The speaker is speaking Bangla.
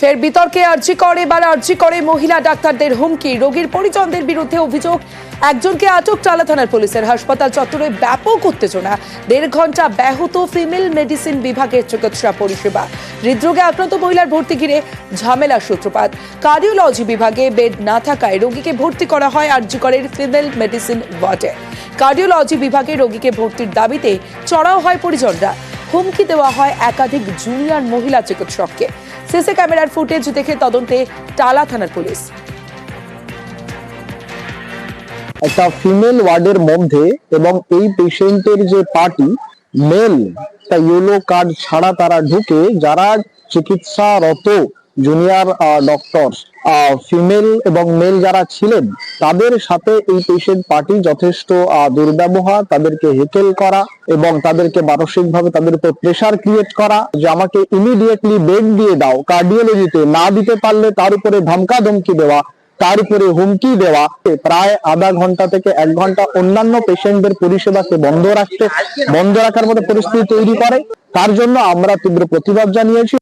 ফের বিতর্কে আরজি করে এবার আরজি করে মহিলা ডাক্তারদের হুমকি, রোগীর পরিজনদের বিরুদ্ধে অভিযোগ। একজনকে আটক টালা থানার পুলিশের। হাসপাতাল চত্বরে ব্যাপক উত্তেজনা, 1.5 ঘন্টা ব্যাহত ফিমেল মেডিসিন বিভাগের চিকিৎসা পরিষেবা। হৃদরোগে আক্রান্ত মহিলার ভর্তি ঘিরে ঝামেলার সূত্রপাত। কার্ডিওলজি বিভাগে বেড না থাকায় রোগীকে ভর্তি করা হয় আরজি করের ফিমেল মেডিসিন ওয়ার্ডে। কার্ডিওলজি বিভাগে রোগীকে ভর্তির দাবিতে চড়াও হয় পরিজনরা। হুমকি দেওয়া হয় একাধিক জুনিয়র মহিলা চিকিৎসককে। সিসি ক্যামেরার ফুটেজ দেখে তদন্তে টালা থানার পুলিশ। একটা ফিমেল ওয়ার্ডের মধ্যে এবং এই পেশেন্টের যে পার্টি মেল, তা ইয়েলো কার্ড ছাড়া তারা ঢুকে, যারা চিকিৎসারত জুনিয়র ডক্টর ফিমেল এবং মেল যারা ছিলেন তাদের সাথে এই পেশেন্ট পার্টি যথেষ্ট দুর্ব্যবহার, তাদেরকে হেকেল করা এবং তাদেরকে মানসিকভাবে তাদের উপর প্রেসার ক্রিয়েট করা যে আমাকে ইমিডিয়েটলি বেড দিয়ে দাও, কার্ডিওলজিতে না দিতে পারলে তার উপরে ধমকা ধমকি দেওয়া, তার উপরে হুমকি দেওয়া। প্রায় আধা ঘন্টা থেকে 1 ঘন্টা অন্যান্য পেশেন্টদের পরিষেবাকে বন্ধ রাখার মতো পরিস্থিতি তৈরি করে। তার জন্য আমরা তীব্র প্রতিবাদ জানিয়েছি।